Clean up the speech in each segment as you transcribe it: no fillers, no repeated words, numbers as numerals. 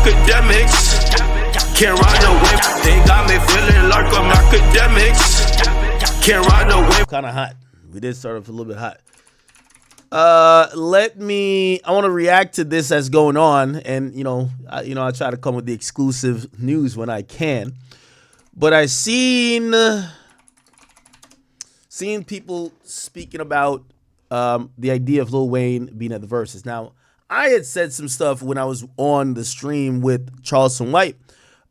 Akademiks. Can't ride no wave. They got me feeling like I'm academics. Can't ride no wave. Kind of hot. We did start off a little bit hot. I want to react to this as going on, and I try to come with the exclusive news when I can. But I seen people speaking about the idea of Lil Wayne being at the Versus. Now, I had said some stuff when I was on the stream with Charleston White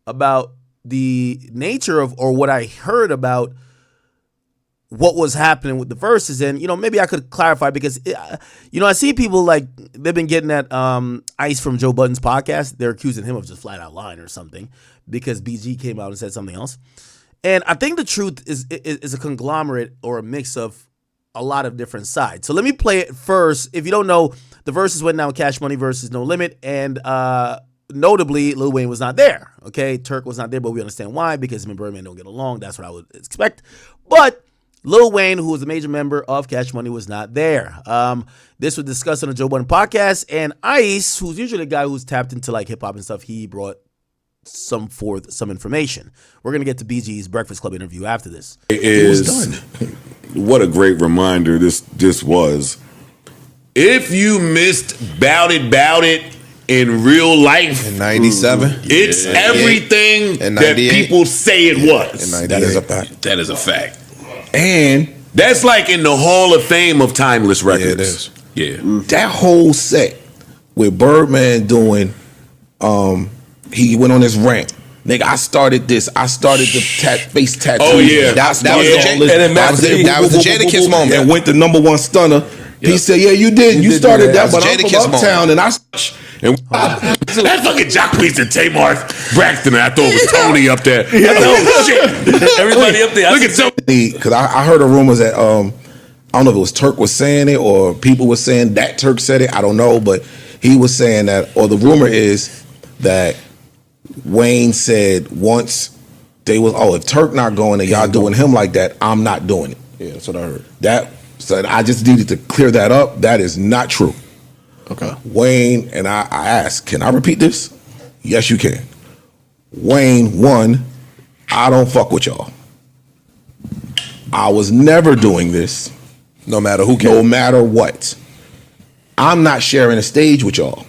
about the nature of, or what I heard about what was happening with the Versus, and maybe I could clarify, because I see people like they've been getting at Ice from Joe Budden's podcast. They're accusing him of just flat out lying or something because BG came out and said something else. And I think the truth is a conglomerate or a mix of a lot of different sides. So let me play it first. If you don't know, the Versus went down Cash Money versus No Limit, and notably Lil Wayne was not there. Okay, Turk was not there, but we understand why, because him and Birdman don't get along. That's what I would expect. But Lil Wayne, who was a major member of Cash Money, was not there. This was discussed on the Joe Budden podcast, and Ice, who's usually a guy who's tapped into like hip hop and stuff, he brought some information. We're gonna get to BG's Breakfast Club interview after this. It was done. What a great reminder this was. If you missed Bout It in real life in 97, it's everything that people say it was. That is a fact. That is a fact. And that's like in the Hall of Fame of timeless records. Yeah, it is. Yeah. That whole set with Birdman doing, he went on his rant. Nigga, I started this. I started the face tattoo. Oh yeah, that was the Jadakiss moment. And went the #1 stunner. He said, "Yeah, you did. You started that, but I'm from Uptown, and I." And that fucking Jacquees and Tamar Braxton, I thought it was Tony up there. Shit. Everybody up there. Look at somebody. Because I heard the rumors that I don't know if it was Turk was saying it or people were saying that Turk said it. I don't know, but he was saying that, or the rumor is that Wayne said once they was, if Turk not going and y'all doing him like that, I'm not doing it. Yeah, that's what I heard. So I just needed to clear that up. That is not true. Okay. Wayne, and I asked, can I repeat this? Yes, you can. Wayne, one, I don't fuck with y'all. I was never doing this. No matter who No matter what. I'm not sharing a stage with y'all.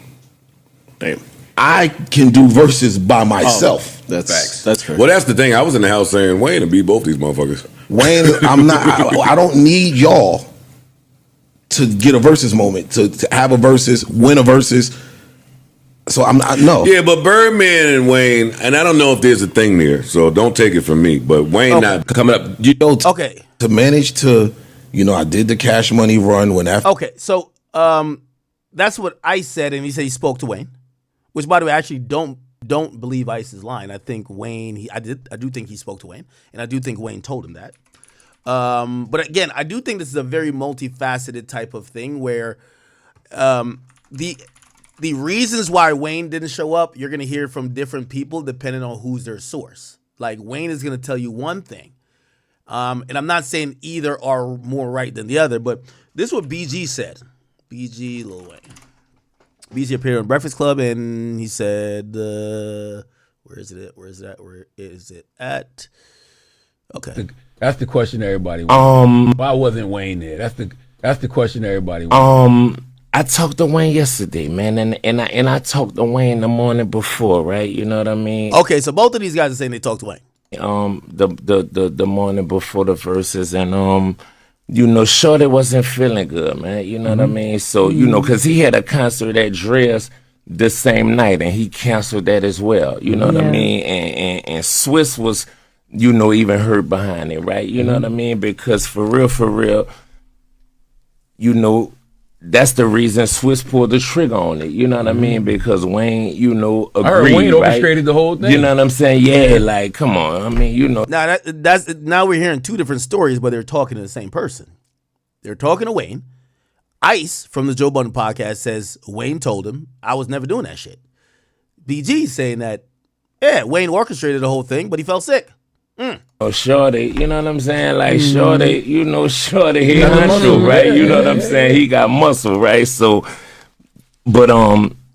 Damn. I can do verses by myself. That's facts. That's fair. Well, that's the thing. I was in the house saying, Wayne to beat both these motherfuckers. Wayne, I'm not. I don't need y'all to get a versus moment, to have a versus, win a versus. So I'm not. No. Yeah, but Birdman and Wayne, and I don't know if there's a thing there, so don't take it from me. But Wayne not coming up. Okay. To manage to, I did the Cash Money run when after. Okay, so that's what Ice said, and he said he spoke to Wayne, which, by the way, I actually don't believe Ice's line. I think Wayne, I do think he spoke to Wayne, and I do think Wayne told him that. But again, I do think this is a very multifaceted type of thing where the reasons why Wayne didn't show up, you're gonna hear from different people depending on who's their source. Like Wayne is gonna tell you one thing, and I'm not saying either are more right than the other, but this is what BG said. BG Lil Wayne. BG appeared on Breakfast Club, and he said, where is it at? Okay. That's the question everybody wants. Why wasn't Wayne there? That's the question everybody wants. I talked to Wayne yesterday, man, and I talked to Wayne the morning before, right? You know what I mean? Okay, so both of these guys are saying they talked to Wayne. The morning before the Versus, and Shorty wasn't feeling good, man. You know what I mean? So because he had a concert at Dre's the same night, and he canceled that as well. You know what I mean? And Swiss was, even hurt behind it, right? You know what I mean? Because for real, that's the reason Swiss pulled the trigger on it. You know what I mean? Because Wayne, agreed, I heard Wayne right? orchestrated the whole thing. You know what I'm saying? Yeah, like, come on. I mean, Now now we're hearing two different stories, but they're talking to the same person. They're talking to Wayne. Ice from the Joe Budden podcast says Wayne told him, I was never doing that shit. BG's saying that, Wayne orchestrated the whole thing, but he felt sick. Oh, Shorty, you know what I'm saying? Like, Shorty, Shorty, he muscle, right? You know what I'm saying? He got muscle, right? So, but,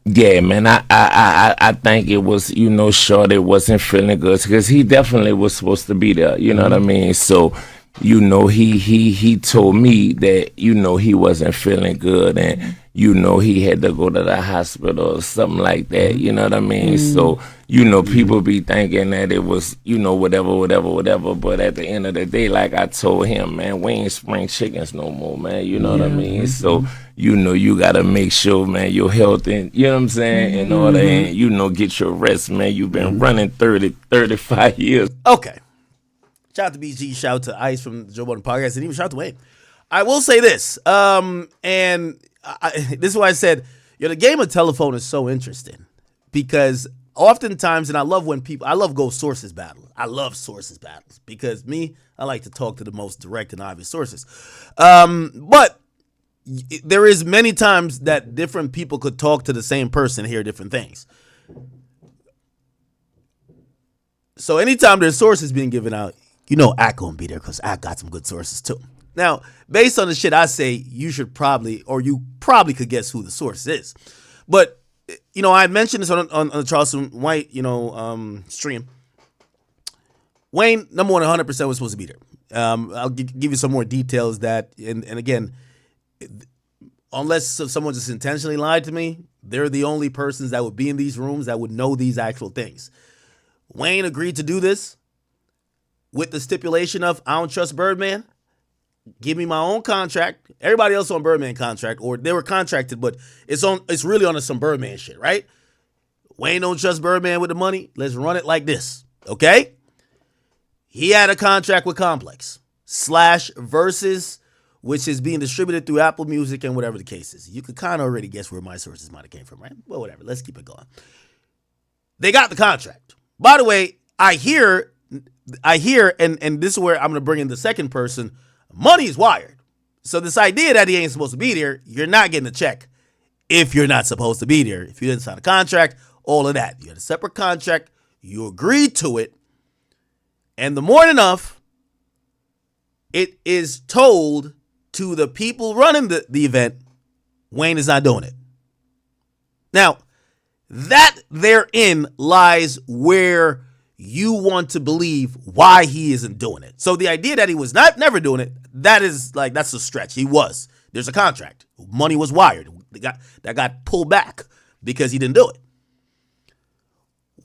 Yeah, man, I think it was, Shorty wasn't feeling good because he definitely was supposed to be there. You know what I mean? So, he told me that, he wasn't feeling good and, he had to go to the hospital or something like that. You know what I mean? So, people be thinking that it was, whatever. But at the end of the day, like I told him, man, we ain't spring chickens no more, man. You know what I mean? So, you got to make sure, man, your health and, you know what I'm saying, in order and, get your rest, man. You've been running 35 years. Okay. Shout out to BG, shout out to Ice from the Joe Budden Podcast, and even shout out to Wayne. I will say this, and this is why I said, the game of telephone is so interesting because oftentimes, and I love go sources battle. I love sources battles because I like to talk to the most direct and obvious sources. But there is many times that different people could talk to the same person and hear different things. So anytime there's sources being given out, Ak gonna be there because Ak got some good sources too. Now, based on the shit I say, you probably could guess who the source is. But, I mentioned this on the Charleston White, stream. Wayne, number one, 100% was supposed to be there. I'll give you some more details that, and again, unless someone just intentionally lied to me, they're the only persons that would be in these rooms that would know these actual things. Wayne agreed to do this with the stipulation of, I don't trust Birdman. Give me my own contract. Everybody else on Birdman contract, or they were contracted, but it's really on some Birdman shit, right? Wayne don't trust Birdman with the money. Let's run it like this, okay? He had a contract with Complex / Versus, which is being distributed through Apple Music and whatever the case is. You could kind of already guess where my sources might have came from, right? Well, whatever. Let's keep it going. They got the contract. By the way, I hear, and this is where I'm going to bring in the second person. Money is wired. So this idea that he ain't supposed to be there, you're not getting a check if you're not supposed to be there. If you didn't sign a contract, all of that. You had a separate contract. You agreed to it. And the morning of, it is told to the people running the event, Wayne is not doing it. Now, that therein lies where you want to believe why he isn't doing it. So the idea that he was never doing it, that's a stretch. He was. There's a contract. Money was wired. That got pulled back because he didn't do it.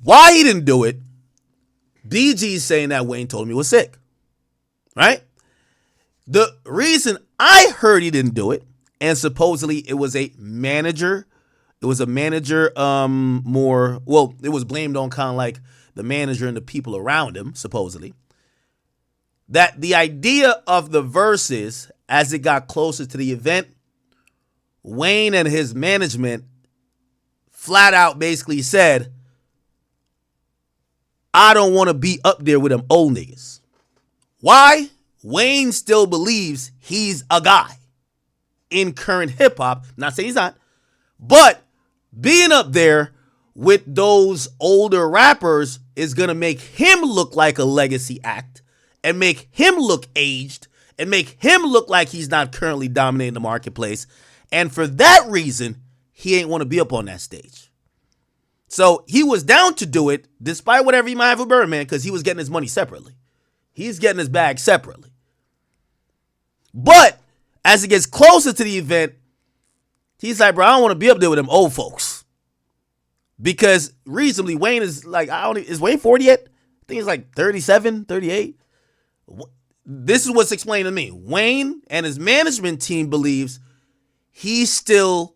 Why he didn't do it, BG's saying that Wayne told him he was sick. Right? The reason I heard he didn't do it, and supposedly it was a manager. It was a manager it was blamed on kind of like the manager and the people around him, supposedly. That the idea of the Versus, as it got closer to the event, Wayne and his management flat out basically said, I don't want to be up there with them old niggas. Why? Wayne still believes he's a guy in current hip hop. Not saying he's not, but being up there with those older rappers is going to make him look like a legacy act and make him look aged and make him look like he's not currently dominating the marketplace. And for that reason, he ain't want to be up on that stage. So he was down to do it despite whatever he might have with Birdman because he was getting his money separately. He's getting his bag separately. But as it gets closer to the event, he's like, bro, I don't want to be up there with them old folks. Because reasonably, Wayne is like, is Wayne 40 yet? I think he's like 37, 38. This is what's explained to me. Wayne and his management team believes he's still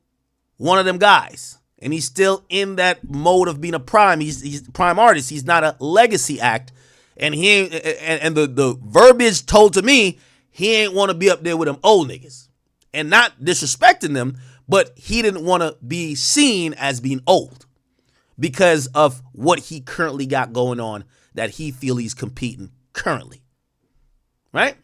one of them guys. And he's still in that mode of being a prime. He's a prime artist. He's not a legacy act. And the verbiage told to me, he ain't want to be up there with them old niggas. And not disrespecting them, but he didn't want to be seen as being old because of what he currently got going on that he feel he's competing currently. Right?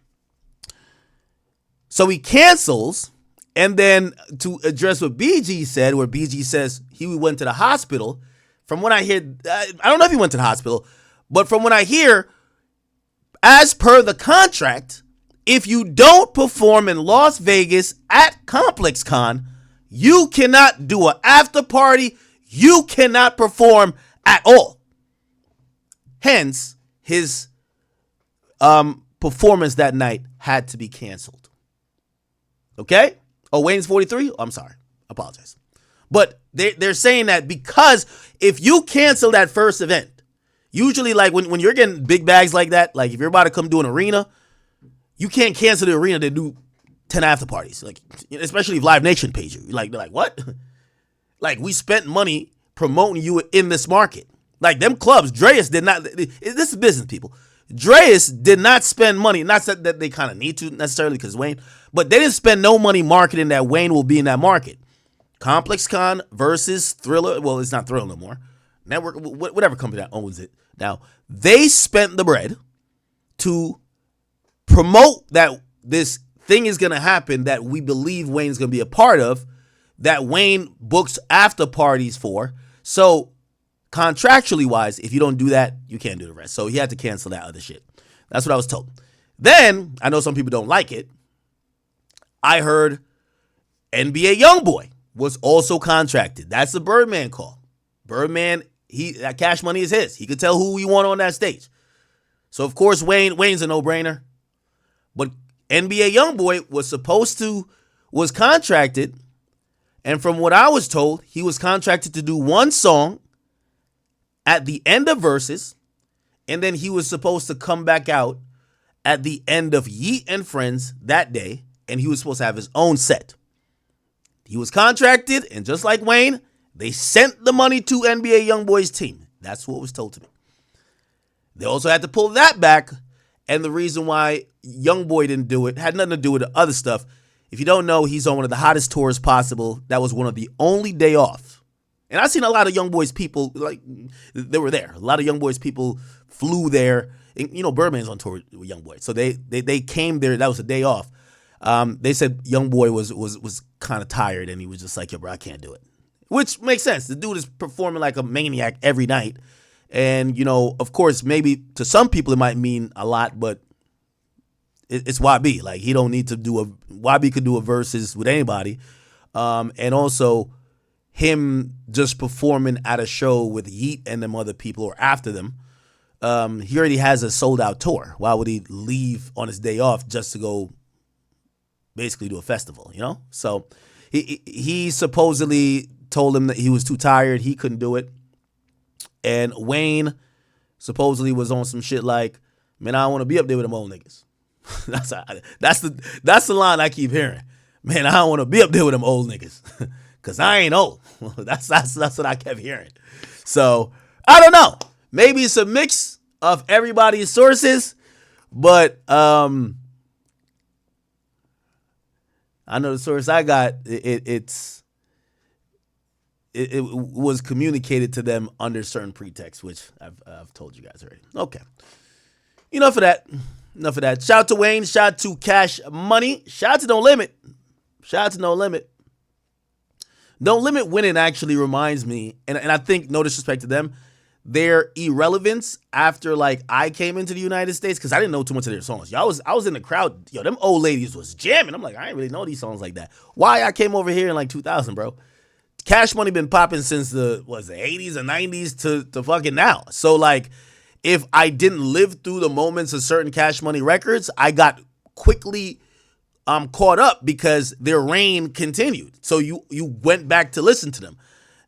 So he cancels, and then to address what BG said, where BG says he went to the hospital, from what I hear, I don't know if he went to the hospital, but from what I hear, as per the contract, if you don't perform in Las Vegas at ComplexCon, you cannot do an after party. You cannot perform at all. Hence, his performance that night had to be canceled. Okay? Oh, Wayne's 43? Oh, I'm sorry. Apologize. But they're saying that because if you cancel that first event, usually like when you're getting big bags like that, like if you're about to come do an arena, you can't cancel the arena to do 10 after parties. Like, especially if Live Nation pays you. Like, they're like, what? Like, we spent money promoting you in this market. Like, them clubs, Dreas did not, this is business, people. Dreas did not spend money, not that they kind of need to necessarily because Wayne, but they didn't spend no money marketing that Wayne will be in that market. Complex Con versus Thriller, well, it's not Thriller no more. Network, whatever company that owns it. Now, they spent the bread to promote that this thing is going to happen that we believe Wayne's going to be a part of, that Wayne books after parties for. So, contractually wise, if you don't do that, you can't do the rest. So, he had to cancel that other shit. That's what I was told. Then, I know some people don't like it. I heard NBA YoungBoy was also contracted. That's the Birdman call. Birdman, that Cash Money is his. He could tell who he want on that stage. So, of course, Wayne's a no-brainer. But NBA YoungBoy was contracted, and from what I was told, he was contracted to do one song at the end of Versus, and then he was supposed to come back out at the end of Yeet and Friends that day, and he was supposed to have his own set. He was contracted, and just like Wayne, they sent the money to NBA YoungBoy's team. That's what was told to me. They also had to pull that back, and the reason why YoungBoy didn't do it had nothing to do with the other stuff. If you don't know, he's on one of the hottest tours possible. That was one of the only day off. And I've seen a lot of YoungBoy's people, like, they were there. A lot of YoungBoy's people flew there. And, you know, Birdman's on tour with YoungBoy. So they came there. That was a day off. They said YoungBoy was kind of tired, and he was just like, yo, bro, I can't do it. Which makes sense. The dude is performing like a maniac every night. And, you know, of course, maybe to some people it might mean a lot, but it's YB. Like, he don't need to YB could do a Versus with anybody. And also, him just performing at a show with Yeet and them other people or after them, he already has a sold-out tour. Why would he leave on his day off just to go basically do a festival, you know? So he supposedly told him that he was too tired, he couldn't do it. And Wayne supposedly was on some shit like, man, I don't want to be up there with them old niggas. That's the line I keep hearing. Man, I don't want to be up there with them old niggas. Cause I ain't old. That's what I kept hearing. So I don't know. Maybe it's a mix of everybody's sources, but I know the source I got. It was communicated to them under certain pretext, which I've told you guys already. Okay, enough of that. Shout out to Wayne. Shout out to Cash Money. Shout out to No Limit. No Limit winning actually reminds me, and I think, no disrespect to them, their irrelevance after like I came into the United States, because I didn't know too much of their songs. Yo, I was in the crowd. Yo, them old ladies was jamming. I'm like, I didn't really know these songs like that. Why I came over here in like 2000, bro? Cash Money been popping since the 80s and 90s to fucking now. So like, if I didn't live through the moments of certain Cash Money records, I got quickly caught up because their reign continued. So you went back to listen to them.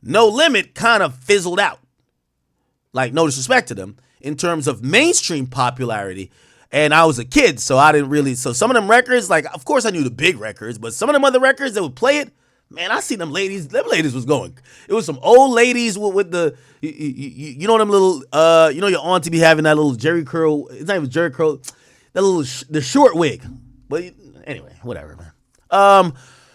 No Limit kind of fizzled out. Like, no disrespect to them in terms of mainstream popularity. And I was a kid, so I didn't really. So some of them records, like, of course I knew the big records, but some of them other records that would play it, man, I see them ladies. Them ladies was going. It was some old ladies with the, you know, them little, you know, your auntie be having that little Jerry curl. It's not even Jerry curl. That little the short wig. But anyway, whatever, man.